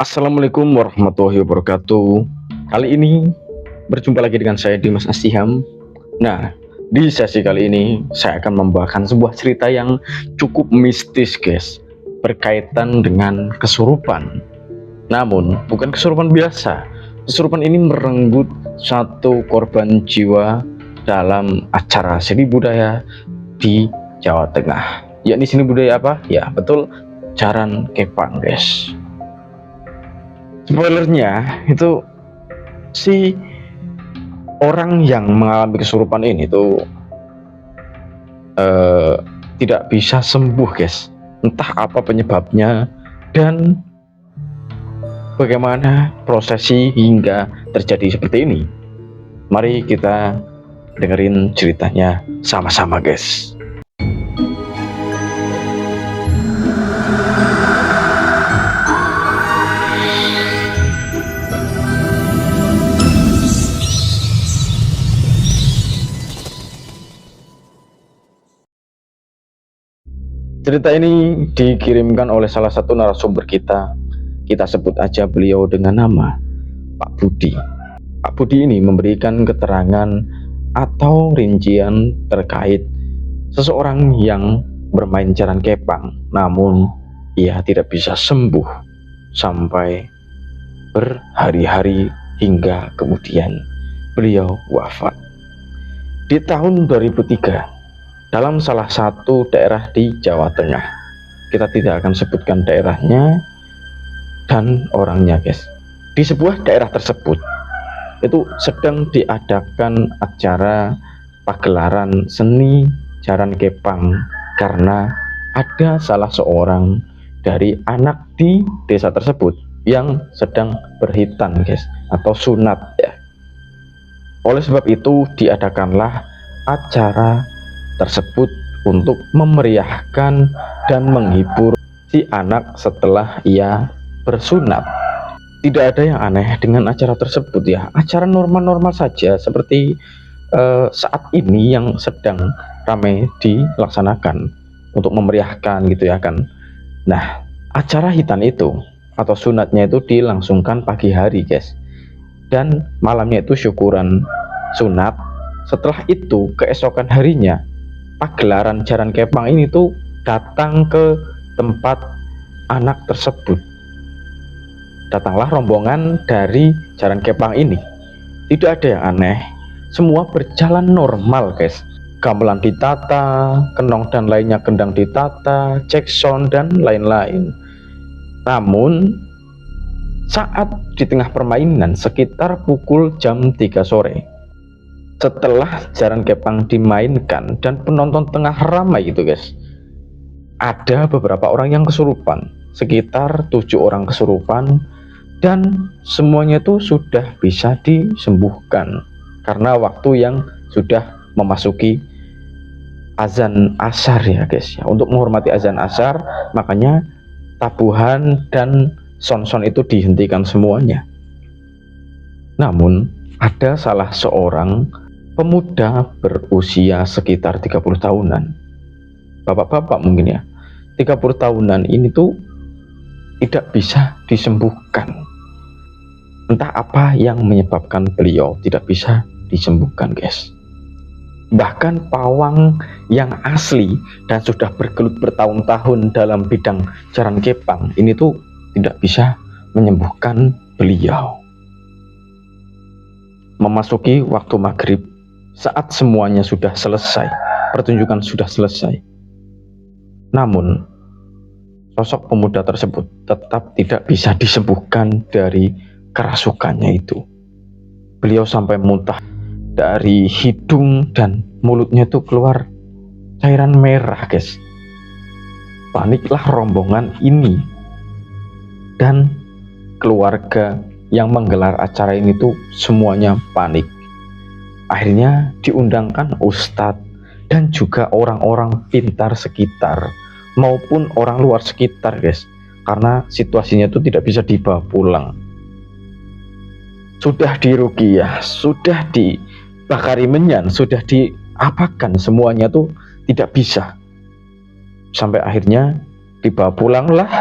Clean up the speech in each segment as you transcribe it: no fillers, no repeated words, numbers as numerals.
Assalamualaikum warahmatullahi wabarakatuh. Kali ini berjumpa lagi dengan saya Dimas Astiham. Nah, di sesi kali ini saya akan membawakan sebuah cerita yang cukup mistis, guys, berkaitan dengan kesurupan. Namun, bukan kesurupan biasa. Kesurupan ini merenggut satu korban jiwa dalam acara seni budaya di Jawa Tengah. Yakni seni budaya apa? Ya, betul, Jaran Kepang, guys. Spoilernya itu si orang yang mengalami kesurupan ini tuh tidak bisa sembuh, guys. Entah apa penyebabnya dan bagaimana prosesi hingga terjadi seperti ini. Mari kita dengerin ceritanya sama-sama, guys. Cerita ini dikirimkan oleh salah satu narasumber kita. Kita sebut aja beliau dengan nama Pak Budi. Pak Budi ini memberikan keterangan atau rincian terkait seseorang yang bermain jaran kepang, namun ia tidak bisa sembuh sampai berhari-hari hingga kemudian beliau wafat. Di tahun 2003, dalam salah satu daerah di Jawa Tengah. Kita tidak akan sebutkan daerahnya dan orangnya, guys. Di sebuah daerah tersebut itu sedang diadakan acara pagelaran seni jaran kepang karena ada salah seorang dari anak di desa tersebut yang sedang berhitan, guys, atau sunat ya. Oleh sebab itu diadakanlah acara tersebut untuk memeriahkan dan menghibur si anak setelah ia bersunat. Tidak ada yang aneh dengan acara tersebut ya, acara normal-normal saja seperti saat ini yang sedang ramai dilaksanakan untuk memeriahkan gitu ya kan. Nah, acara hitan itu atau sunatnya itu dilangsungkan pagi hari, guys, dan malamnya itu syukuran sunat. Setelah itu keesokan harinya pagelaran jaran kepang ini tuh datang ke tempat anak tersebut. Datanglah rombongan dari jaran kepang ini. Tidak ada yang aneh, semua berjalan normal, guys. Gamelan ditata, kenong dan lainnya kendang ditata, cek sound dan lain-lain. Namun saat di tengah permainan sekitar pukul jam 3 sore, setelah jaran kepang dimainkan dan penonton tengah ramai gitu, guys, ada beberapa orang yang kesurupan, sekitar 7 orang kesurupan, dan semuanya itu sudah bisa disembuhkan karena waktu yang sudah memasuki azan asar ya, guys ya. Untuk menghormati azan asar, makanya tabuhan dan son-son itu dihentikan semuanya. Namun ada salah seorang pemuda berusia sekitar 30 tahunan, bapak-bapak mungkin ya, 30 tahunan ini tuh tidak bisa disembuhkan. Entah apa yang menyebabkan beliau tidak bisa disembuhkan, guys. Bahkan pawang yang asli dan sudah bergelut bertahun-tahun dalam bidang jaran kepang ini tuh tidak bisa menyembuhkan beliau. Memasuki waktu maghrib, saat semuanya sudah selesai, pertunjukan sudah selesai, namun sosok pemuda tersebut tetap tidak bisa disembuhkan dari kerasukannya itu. Beliau sampai muntah, dari hidung dan mulutnya itu keluar cairan merah, guys. Paniklah rombongan ini dan keluarga yang menggelar acara ini tuh semuanya panik. Akhirnya diundangkan ustadz dan juga orang-orang pintar sekitar maupun orang luar sekitar, guys, karena situasinya itu tidak bisa dibawa pulang. Sudah diruqyah, sudah dibakari menyan, sudah diapakan, semuanya tuh tidak bisa. Sampai akhirnya dibawa pulanglah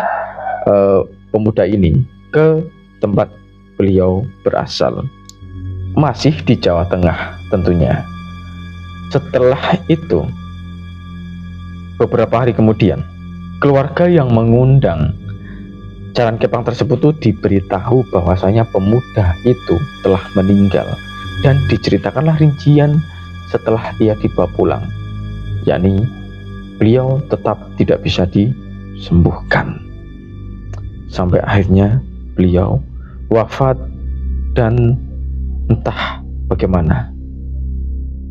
pemuda ini ke tempat beliau berasal, masih di Jawa Tengah tentunya. Setelah itu, beberapa hari kemudian, keluarga yang mengundang Jaran Kepang tersebut tuh diberitahu bahwasanya pemuda itu telah meninggal, dan diceritakanlah rincian setelah ia dibawa pulang, yakni beliau tetap tidak bisa disembuhkan sampai akhirnya beliau wafat. Dan entah bagaimana,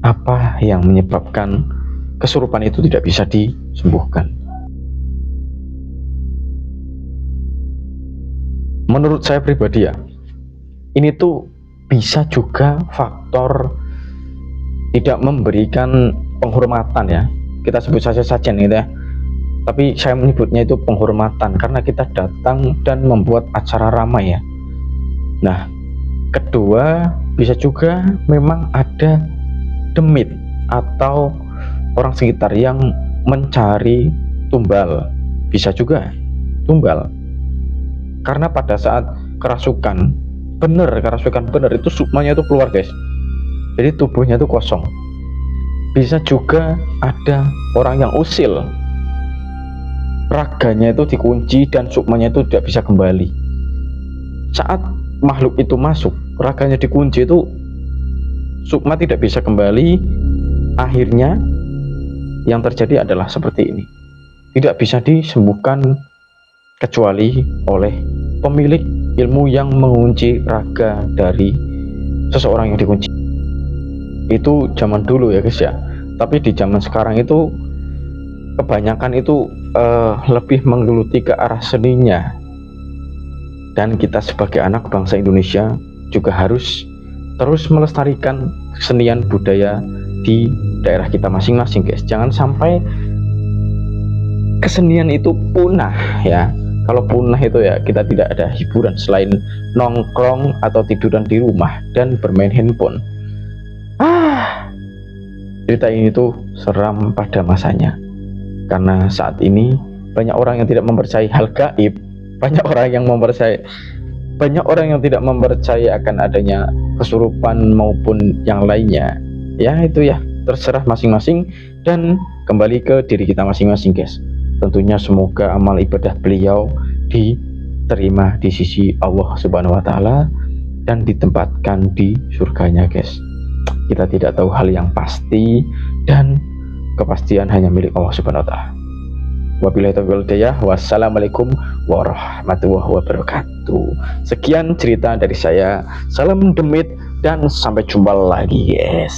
apa yang menyebabkan kesurupan itu tidak bisa disembuhkan. Menurut saya pribadi ya, ini tuh bisa juga faktor tidak memberikan penghormatan ya. Kita sebut saja sajen gitu ya. Tapi saya menyebutnya itu penghormatan karena kita datang dan membuat acara ramai ya. Nah, kedua bisa juga memang ada demit atau orang sekitar yang mencari tumbal. Bisa juga tumbal. Karena pada saat kerasukan bener itu sukmanya itu keluar guys, jadi tubuhnya itu kosong. Bisa juga ada orang yang usil, raganya itu dikunci dan sukmanya itu tidak bisa kembali. Saat makhluk itu masuk, raganya dikunci itu sukma tidak bisa kembali. Akhirnya yang terjadi adalah seperti ini, tidak bisa disembuhkan kecuali oleh pemilik ilmu yang mengunci raga dari seseorang yang dikunci. Itu zaman dulu ya guys ya. Tapi di zaman sekarang itu kebanyakan itu lebih menggeluti ke arah seninya. Dan kita sebagai anak bangsa Indonesia juga harus terus melestarikan kesenian budaya di daerah kita masing-masing guys. Jangan sampai kesenian itu punah ya. Kalau punah itu ya kita tidak ada hiburan selain nongkrong atau tiduran di rumah dan bermain handphone. Cerita ini tuh seram pada masanya, karena saat ini banyak orang yang tidak mempercayai hal gaib, banyak orang yang tidak mempercayai akan adanya kesurupan maupun yang lainnya. Ya itu ya terserah masing-masing dan kembali ke diri kita masing-masing guys. Tentunya semoga amal ibadah beliau diterima di sisi Allah Subhanahu wa Ta'ala dan ditempatkan di surganya guys. Kita tidak tahu hal yang pasti dan kepastian hanya milik Allah Subhanahu wa Ta'ala. Wabillahi taufiq wal hidayah. Wassalamualaikum warahmatullahi wabarakatuh. Sekian cerita dari saya. Salam demit dan sampai jumpa lagi guys.